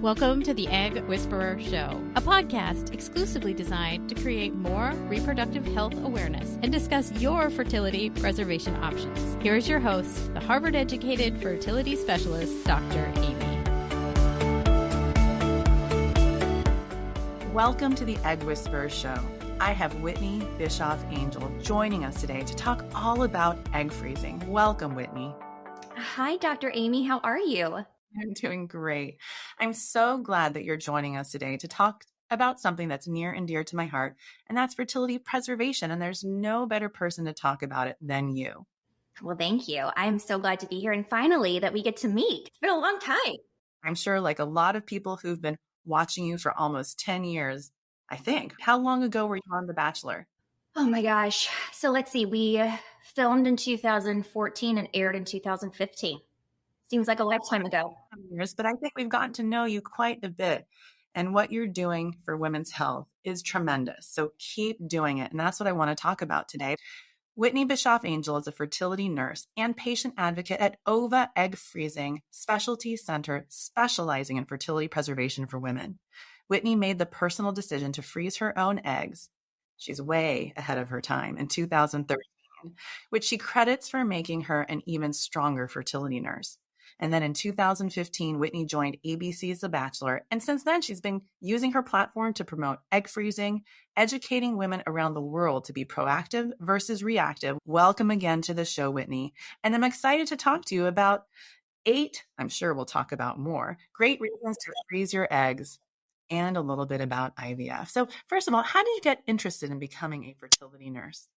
Welcome to the Egg Whisperer Show, a podcast exclusively designed to create more reproductive health awareness and discuss your fertility preservation options. Here is your host, the Harvard-educated fertility specialist, Dr. Amy. Welcome to the Egg Whisperer Show. I have Whitney Bischoff Angel joining us today to talk all about egg freezing. Welcome, Whitney. Hi, Dr. Amy. How are you? I'm doing great. I'm so glad that you're joining us today to talk about something that's near and dear to my heart, and that's fertility preservation. And there's no better person to talk about it than you. Well, thank you. I'm so glad to be here. And finally, that we get to meet. It's been a long time. I'm sure like a lot of people who've been watching you for almost 10 years, I think. How long ago were you on The Bachelor? Oh my gosh. So let's see. We filmed in 2014 and aired in 2015. Seems like a lifetime ago. Years, but I think we've gotten to know you quite a bit. And what you're doing for women's health is tremendous. So keep doing it. And that's what I want to talk about today. Whitney Bischoff Angel is a fertility nurse and patient advocate at OVA Egg Freezing Specialty Center, specializing in fertility preservation for women. Whitney made the personal decision to freeze her own eggs. She's way ahead of her time in 2013, which she credits for making her an even stronger fertility nurse. And then in 2015, Whitney joined ABC's The Bachelor. And since then, she's been using her platform to promote egg freezing, educating women around the world to be proactive versus reactive. Welcome again to the show, Whitney. And I'm excited to talk to you about 8, I'm sure we'll talk about more, great reasons to freeze your eggs and a little bit about IVF. So first of all, how did you get interested in becoming a fertility nurse?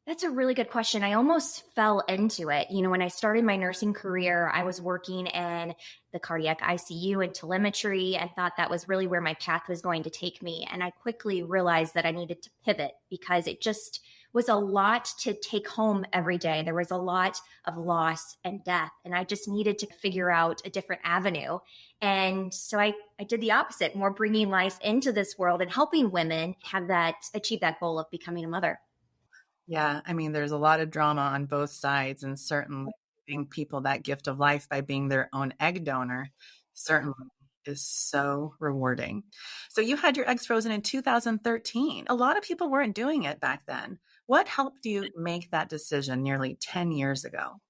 That's a really good question. I almost fell into it. You know, when I started my nursing career, I was working in the cardiac ICU and telemetry and thought that was really where my path was going to take me. And I quickly realized that I needed to pivot because it just was a lot to take home every day. There was a lot of loss and death, and I just needed to figure out a different avenue. And so I did the opposite, more bringing life into this world and helping women achieve that goal of becoming a mother. Yeah, I mean, there's a lot of drama on both sides, and certainly giving people that gift of life by being their own egg donor certainly is so rewarding. So you had your eggs frozen in 2013. A lot of people weren't doing it back then. What helped you make that decision nearly 10 years ago?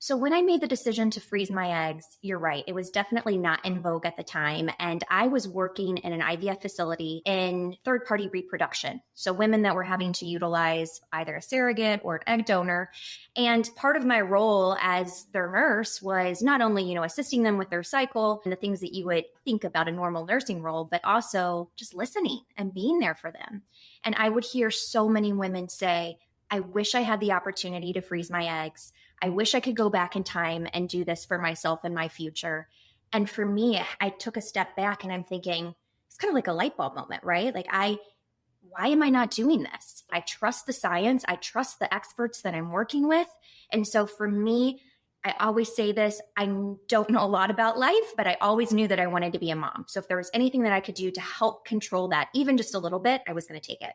So when I made the decision to freeze my eggs, you're right, it was definitely not in vogue at the time. And I was working in an IVF facility in third-party reproduction. So women that were having to utilize either a surrogate or an egg donor. And part of my role as their nurse was not only, assisting them with their cycle and the things that you would think about a normal nursing role, but also just listening and being there for them. And I would hear so many women say, I wish I had the opportunity to freeze my eggs. I wish I could go back in time and do this for myself and my future. And for me, I took a step back and I'm thinking, it's kind of like a light bulb moment, right? Like why am I not doing this? I trust the science. I trust the experts that I'm working with. And so for me, I always say this, I don't know a lot about life, but I always knew that I wanted to be a mom. So if there was anything that I could do to help control that, even just a little bit, I was going to take it.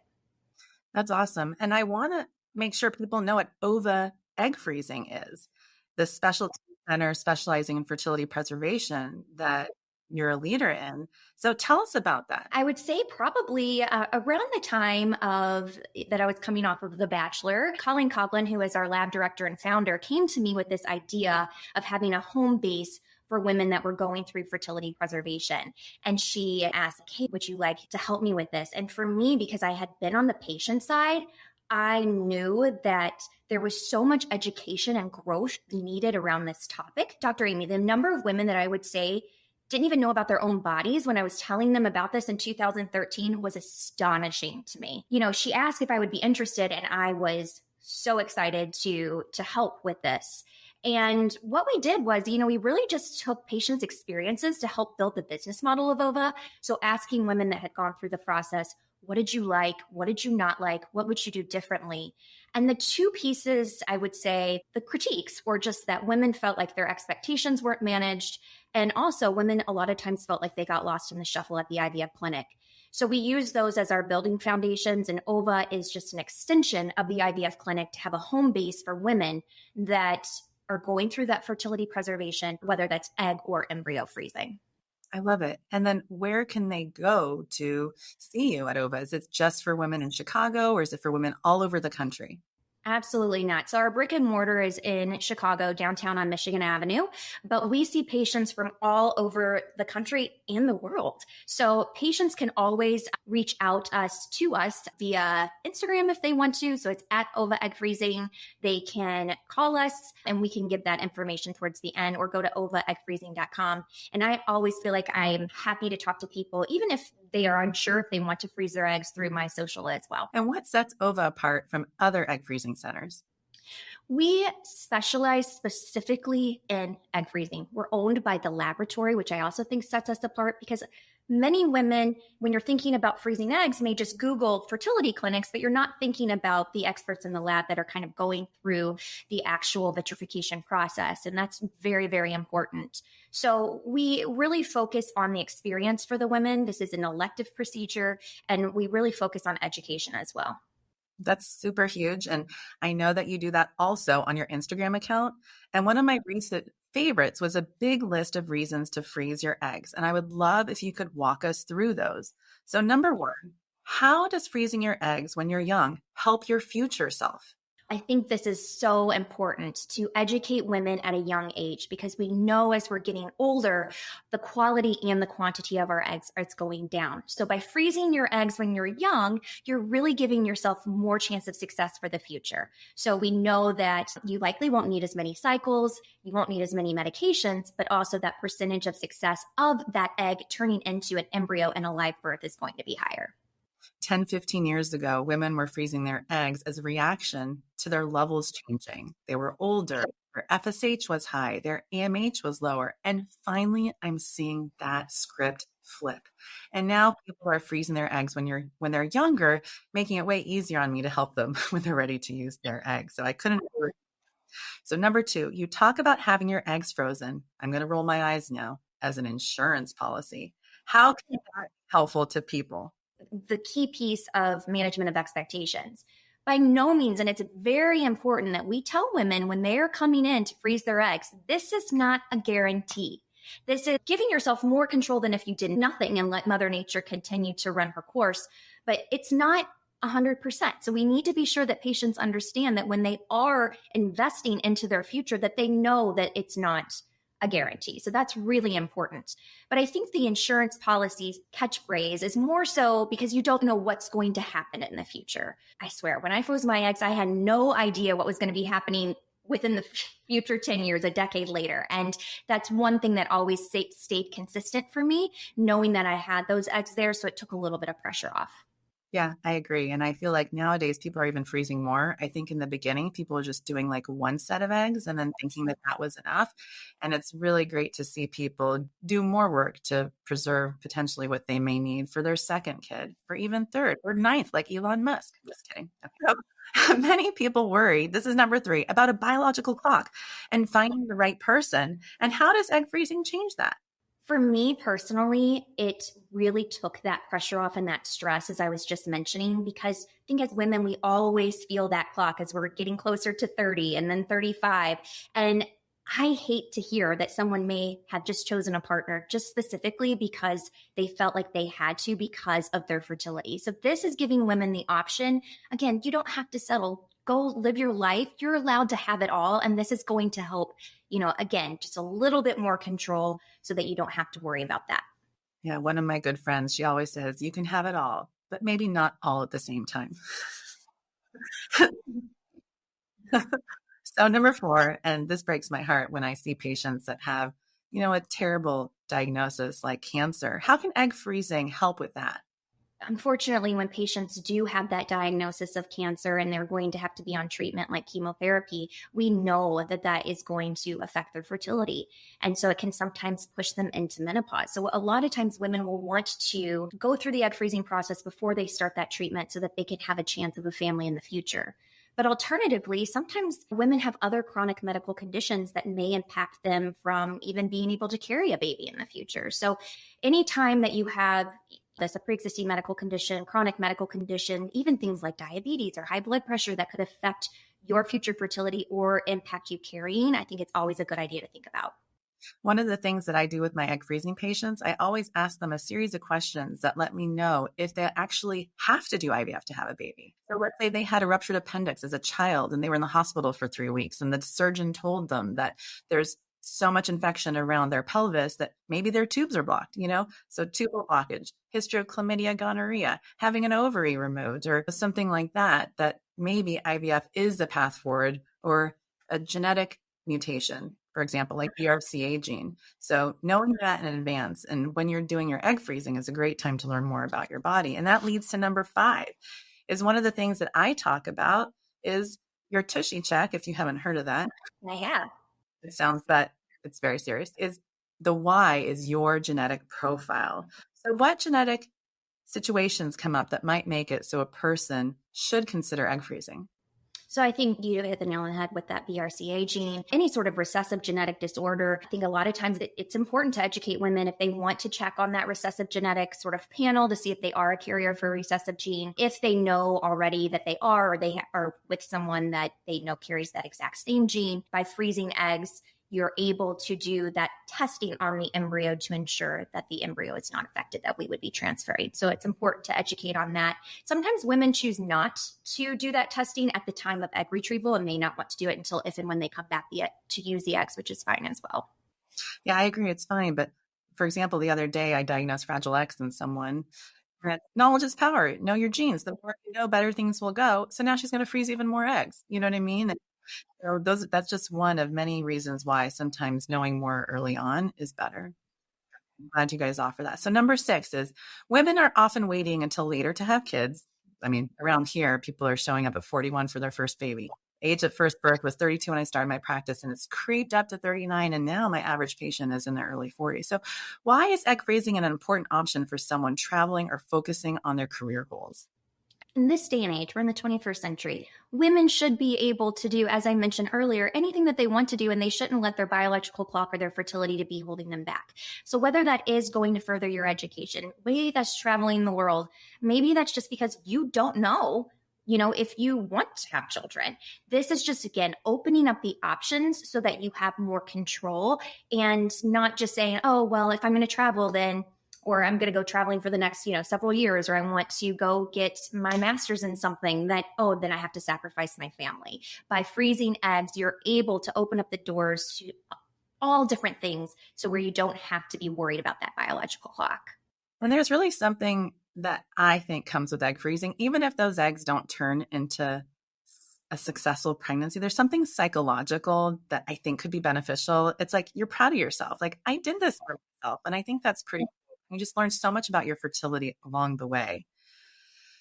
That's awesome. And I want to make sure people know what OVA egg freezing is, the specialty center specializing in fertility preservation that you're a leader in. So tell us about that. I would say probably around the time that I was coming off of The Bachelor, Colleen Coughlin, who is our lab director and founder, came to me with this idea of having a home base for women that were going through fertility preservation. And she asked, hey, would you like to help me with this? And for me, because I had been on the patient side, I knew that there was so much education and growth needed around this topic. Dr. Amy, the number of women that I would say didn't even know about their own bodies when I was telling them about this in 2013 was astonishing to me. She asked if I would be interested, and I was so excited to help with this. And what we did was, we really just took patients' experiences to help build the business model of OVA. So asking women that had gone through the process, what did you like? What did you not like? What would you do differently? And the two pieces, I would say, the critiques were just that women felt like their expectations weren't managed. And also women a lot of times felt like they got lost in the shuffle at the IVF clinic. So we use those as our building foundations, and OVA is just an extension of the IVF clinic to have a home base for women that are going through that fertility preservation, whether that's egg or embryo freezing. I love it. And then where can they go to see you at OVA? Is it just for women in Chicago or is it for women all over the country? Absolutely not. So our brick and mortar is in Chicago, downtown on Michigan Avenue, but we see patients from all over the country and the world. So patients can always reach out to us via Instagram if they want to. So it's at OVA Egg Freezing. They can call us and we can give that information towards the end, or go to ovaeggfreezing.com. And I always feel like I'm happy to talk to people, even if they are unsure if they want to freeze their eggs, through my social as well. And what sets OVA apart from other egg freezing centers? We specialize specifically in egg freezing. We're owned by the laboratory, which I also think sets us apart, because many women, when you're thinking about freezing eggs, may just Google fertility clinics, but you're not thinking about the experts in the lab that are kind of going through the actual vitrification process. And that's very, very important. So we really focus on the experience for the women. This is an elective procedure, and we really focus on education as well. That's super huge. And I know that you do that also on your Instagram account. And one of my recent favorites was a big list of reasons to freeze your eggs. And I would love if you could walk us through those. So number one, how does freezing your eggs when you're young help your future self? I think this is so important to educate women at a young age, because we know as we're getting older, the quality and the quantity of our eggs is going down. So by freezing your eggs when you're young, you're really giving yourself more chance of success for the future. So we know that you likely won't need as many cycles, you won't need as many medications, but also that percentage of success of that egg turning into an embryo and a live birth is going to be higher. 10, 15 years ago, women were freezing their eggs as a reaction to their levels changing. They were older, their FSH was high, their AMH was lower. And finally, I'm seeing that script flip. And now people are freezing their eggs when they're younger, making it way easier on me to help them when they're ready to use their eggs. So I couldn't agree. So number two, you talk about having your eggs frozen. I'm going to roll my eyes now, as an insurance policy. How can that be helpful to people? The key piece of management of expectations. By no means, and it's very important that we tell women when they are coming in to freeze their eggs, this is not a guarantee. This is giving yourself more control than if you did nothing and let Mother Nature continue to run her course. But it's not 100%. So we need to be sure that patients understand that when they are investing into their future, that they know that it's not a guarantee. So that's really important. But I think the insurance policy's catchphrase is more so because you don't know what's going to happen in the future. I swear, when I froze my eggs, I had no idea what was going to be happening within the future 10 years, a decade later. And that's one thing that always stayed consistent for me, knowing that I had those eggs there. So it took a little bit of pressure off. Yeah, I agree. And I feel like nowadays people are even freezing more. I think in the beginning, people were just doing like one set of eggs and then thinking that that was enough. And it's really great to see people do more work to preserve potentially what they may need for their second kid, for even third or ninth, like Elon Musk. Just kidding. Okay. Many people worry, this is number three, about a biological clock and finding the right person. And how does egg freezing change that? For me personally, it really took that pressure off and that stress, as I was just mentioning, because I think as women, we always feel that clock as we're getting closer to 30 and then 35. And I hate to hear that someone may have just chosen a partner just specifically because they felt like they had to because of their fertility. So this is giving women the option. Again, you don't have to settle. Go live your life. You're allowed to have it all. And this is going to help, again, just a little bit more control so that you don't have to worry about that. Yeah, one of my good friends, she always says, you can have it all, but maybe not all at the same time. So number four, and this breaks my heart when I see patients that have, a terrible diagnosis like cancer. How can egg freezing help with that? Unfortunately, when patients do have that diagnosis of cancer and they're going to have to be on treatment like chemotherapy, we know that that is going to affect their fertility. And so it can sometimes push them into menopause. So a lot of times women will want to go through the egg freezing process before they start that treatment so that they can have a chance of a family in the future. But alternatively, sometimes women have other chronic medical conditions that may impact them from even being able to carry a baby in the future. So anytime that you have a pre-existing medical condition, chronic medical condition, even things like diabetes or high blood pressure that could affect your future fertility or impact you carrying, I think it's always a good idea to think about. One of the things that I do with my egg freezing patients, I always ask them a series of questions that let me know if they actually have to do IVF to have a baby. So let's say they had a ruptured appendix as a child and they were in the hospital for 3 weeks and the surgeon told them that there's so much infection around their pelvis that maybe their tubes are blocked, So tubal blockage, history of chlamydia, gonorrhea, having an ovary removed or something like that, that maybe IVF is the path forward, or a genetic mutation, for example, like BRCA gene. So knowing that in advance and when you're doing your egg freezing is a great time to learn more about your body. And that leads to number 5 is one of the things that I talk about is your Tushy check. If you haven't heard of that, I have. it sounds that it's very serious. Is the Y is your genetic profile. So what genetic situations come up that might make it so a person should consider egg freezing? So I think you hit the nail on the head with that BRCA gene, any sort of recessive genetic disorder. I think a lot of times it's important to educate women if they want to check on that recessive genetic sort of panel to see if they are a carrier for a recessive gene. If they know already that they are, or they are with someone that they know carries that exact same gene, by freezing eggs, you're able to do that testing on the embryo to ensure that the embryo is not affected, that we would be transferring. So it's important to educate on that. Sometimes women choose not to do that testing at the time of egg retrieval and may not want to do it until if and when they come back to use the eggs, which is fine as well. Yeah, I agree. It's fine. But for example, the other day I diagnosed Fragile X in someone. Knowledge is power. Know your genes. The more you know, better things will go. So now she's going to freeze even more eggs. You know what I mean? So that's just one of many reasons why sometimes knowing more early on is better. I'm glad you guys offer that. So number 6 is women are often waiting until later to have kids. I mean, around here, people are showing up at 41 for their first baby. Age of first birth was 32 when I started my practice, and it's creeped up to 39. And now my average patient is in their early 40s. So why is egg freezing an important option for someone traveling or focusing on their career goals? In this day and age, we're in the 21st century, women should be able to do, as I mentioned earlier, anything that they want to do, and they shouldn't let their biological clock or their fertility to be holding them back. So whether that is going to further your education, maybe that's traveling the world, maybe that's just because you don't know, if you want to have children. This is just, again, opening up the options so that you have more control and not just saying, oh, well, if I'm going to travel, then or I'm going to go traveling for the next, several years, or I want to go get my master's in something that, then I have to sacrifice my family. By freezing eggs, you're able to open up the doors to all different things, so where you don't have to be worried about that biological clock. And there's really something that I think comes with egg freezing, even if those eggs don't turn into a successful pregnancy, there's something psychological that I think could be beneficial. It's like, you're proud of yourself. Like, I did this for myself. And I think that's pretty cool. You just learn so much about your fertility along the way.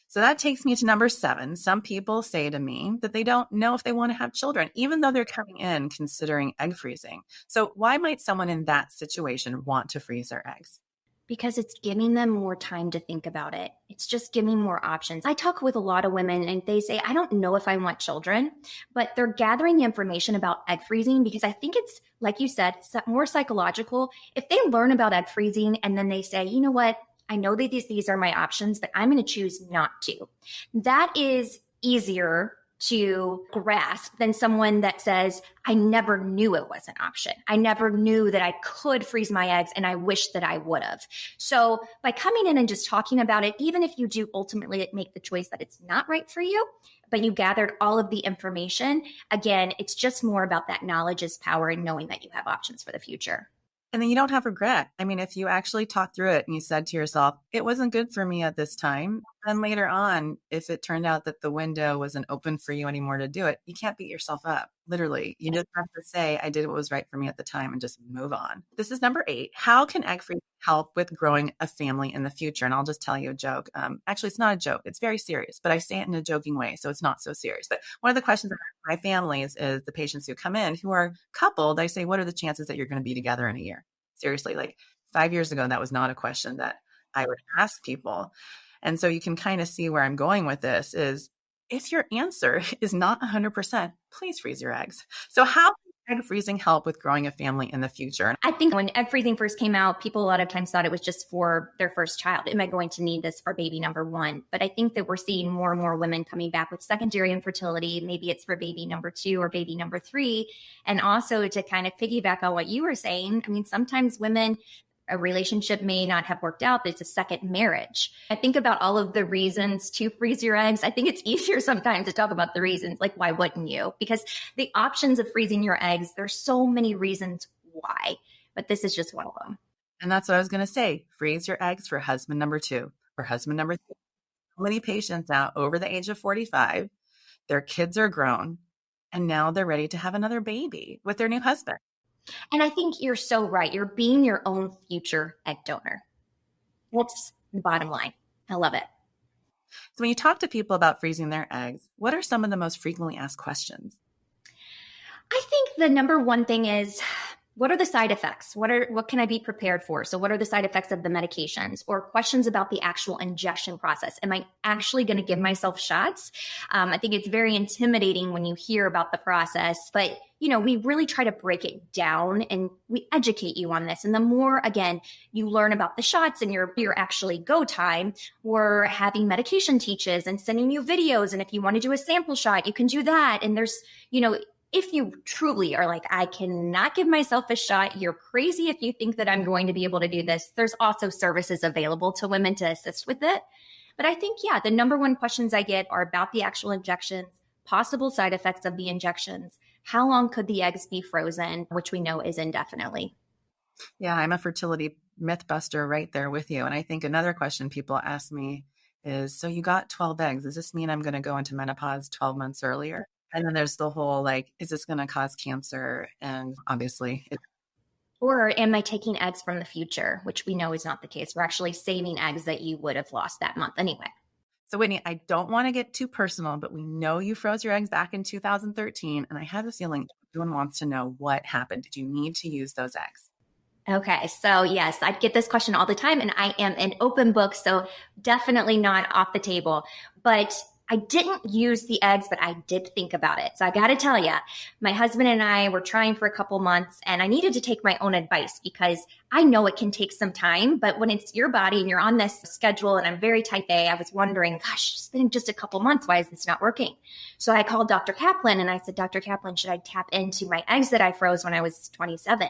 So that takes me to number 7. Some people say to me that they don't know if they want to have children, even though they're coming in considering egg freezing. So why might someone in that situation want to freeze their eggs? Because it's giving them more time to think about it. It's just giving more options. I talk with a lot of women and they say, I don't know if I want children, but they're gathering the information about egg freezing because I think it's, like you said, more psychological. If they learn about egg freezing and then they say, you know what, I know that these are my options, but I'm going to choose not to. That is easier to grasp than someone that says, I never knew it was an option. I never knew that I could freeze my eggs and I wish that I would have. So by coming in and just talking about it, even if you do ultimately make the choice that it's not right for you, but you gathered all of the information, again, it's just more about that knowledge is power and knowing that you have options for the future. And then you don't have regret. I mean, if you actually talked through it and you said to yourself, it wasn't good for me at this time. And later on, if it turned out that the window wasn't open for you anymore to do it, you can't beat yourself up. Literally, you just have to say, I did what was right for me at the time and just move on. This is number 8. How can egg freezing help with growing a family in the future? And I'll just tell you a joke. Actually, it's not a joke. It's very serious, but I say it in a joking way, so it's not so serious. But one of the questions I ask my families is the patients who come in who are coupled, I say, what are the chances that you're going to be together in a year? Seriously, like 5 years ago, that was not a question that I would ask people. And so you can kind of see where I'm going with this is if your answer is not 100%, please freeze your eggs. So how can egg freezing help with growing a family in the future? I think when egg freezing first came out, people a lot of times thought it was just for their first child. Am I going to need this for baby number one? But I think that we're seeing more and more women coming back with secondary infertility. Maybe it's for baby number 2 or baby number 3. And also to kind of piggyback on what you were saying, I mean, sometimes women, a relationship may not have worked out, but it's a second marriage. I think about all of the reasons to freeze your eggs. I think it's easier sometimes to talk about the reasons, like why wouldn't you? Because the options of freezing your eggs, there's so many reasons why, but this is just one of them. And that's what I was going to say. Freeze your eggs for husband number 2 or husband number 3. So many patients now over the age of 45, their kids are grown, and now they're ready to have another baby with their new husband. And I think you're so right. You're being your own future egg donor. That's the bottom line. I love it. So when you talk to people about freezing their eggs, what are some of the most frequently asked questions? I think the number one thing is, what are the side effects? What can I be prepared for? So what are the side effects of the medications, or questions about the actual injection process? Am I actually going to give myself shots? I think it's very intimidating when you hear about the process, but we really try to break it down and we educate you on this. And the more, again, you learn about the shots and your actually go time, we're having medication teaches and sending you videos. And if you want to do a sample shot, you can do that. And there's, if you truly are like, I cannot give myself a shot, you're crazy if you think that I'm going to be able to do this. There's also services available to women to assist with it. But I think, the number one questions I get are about the actual injections, possible side effects of the injections, how long could the eggs be frozen, which we know is indefinitely. Yeah, I'm a fertility myth buster right there with you. And I think another question people ask me is, so you got 12 eggs. Does this mean I'm going to go into menopause 12 months earlier? And then there's the whole, is this going to cause cancer? And obviously or am I taking eggs from the future, which we know is not the case. We're actually saving eggs that you would have lost that month anyway. So Whitney, I don't want to get too personal, but we know you froze your eggs back in 2013. And I have a feeling everyone wants to know what happened. Did you need to use those eggs? Okay. So yes, I get this question all the time, and I am an open book. So definitely not off the table, but I didn't use the eggs, but I did think about it. So I got to tell you, my husband and I were trying for a couple months, and I needed to take my own advice because I know it can take some time, but when it's your body and you're on this schedule, and I'm very type A, I was wondering, gosh, it's been just a couple months. Why is this not working? So I called Dr. Kaplan and I said, Dr. Kaplan, should I tap into my eggs that I froze when I was 27?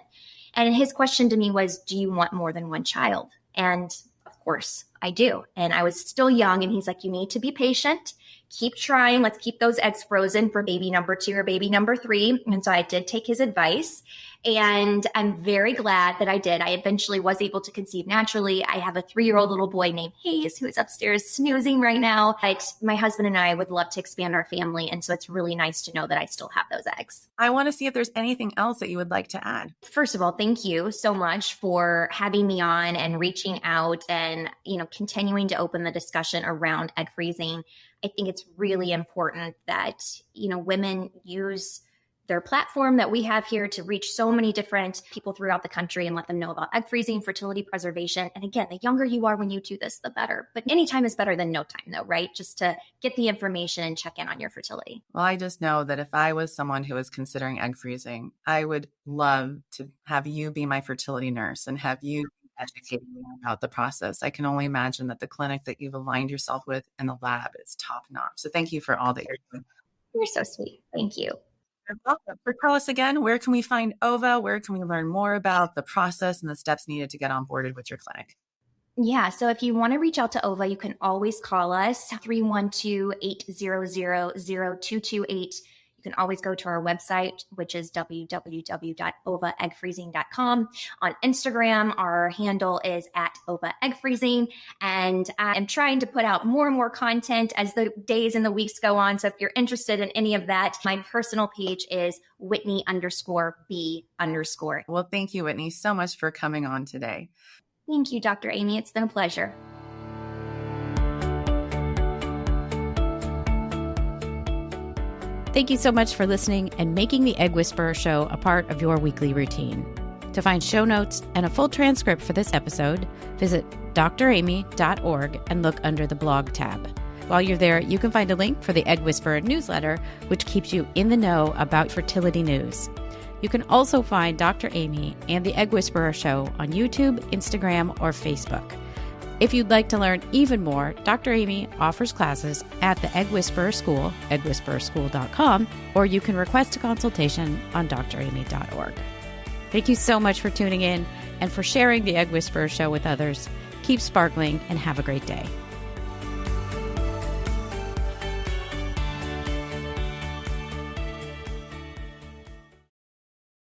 And his question to me was, do you want more than one child? And of course I do. And I was still young, and he's like, you need to be patient. Keep trying. Let's keep those eggs frozen for baby number 2 or baby number 3. And so I did take his advice, and I'm very glad that I did. I eventually was able to conceive naturally. I have a 3-year-old little boy named Hayes who is upstairs snoozing right now. But my husband and I would love to expand our family. And so it's really nice to know that I still have those eggs. I want to see if there's anything else that you would like to add. First of all, thank you so much for having me on and reaching out and, continuing to open the discussion around egg freezing. I think it's really important that, women use their platform that we have here to reach so many different people throughout the country and let them know about egg freezing, fertility preservation. And again, the younger you are when you do this, the better. But any time is better than no time though, right? Just to get the information and check in on your fertility. Well, I just know that if I was someone who was considering egg freezing, I would love to have you be my fertility nurse and have you educating me about the process. I can only imagine that the clinic that you've aligned yourself with and the lab is top notch. So thank you for all that you're doing. You're so sweet. Thank you. You're welcome. Tell us again, where can we find OVA? Where can we learn more about the process and the steps needed to get onboarded with your clinic? Yeah. So if you want to reach out to OVA, you can always call us 312-800-0228. You can always go to our website, which is www.ovaeggfreezing.com. On Instagram, our handle is @ovaeggfreezing. And I am trying to put out more and more content as the days and the weeks go on. So if you're interested in any of that, my personal page is Whitney_B_. Well, thank you, Whitney, so much for coming on today. Thank you, Dr. Amy. It's been a pleasure. Thank you so much for listening and making the Egg Whisperer Show a part of your weekly routine. To find show notes and a full transcript for this episode, visit dramy.org and look under the blog tab. While you're there, you can find a link for the Egg Whisperer newsletter, which keeps you in the know about fertility news. You can also find Dr. Amy and the Egg Whisperer Show on YouTube, Instagram, or Facebook. If you'd like to learn even more, Dr. Amy offers classes at the Egg Whisperer School, eggwhispererschool.com, or you can request a consultation on dramy.org. Thank you so much for tuning in and for sharing the Egg Whisperer Show with others. Keep sparkling and have a great day.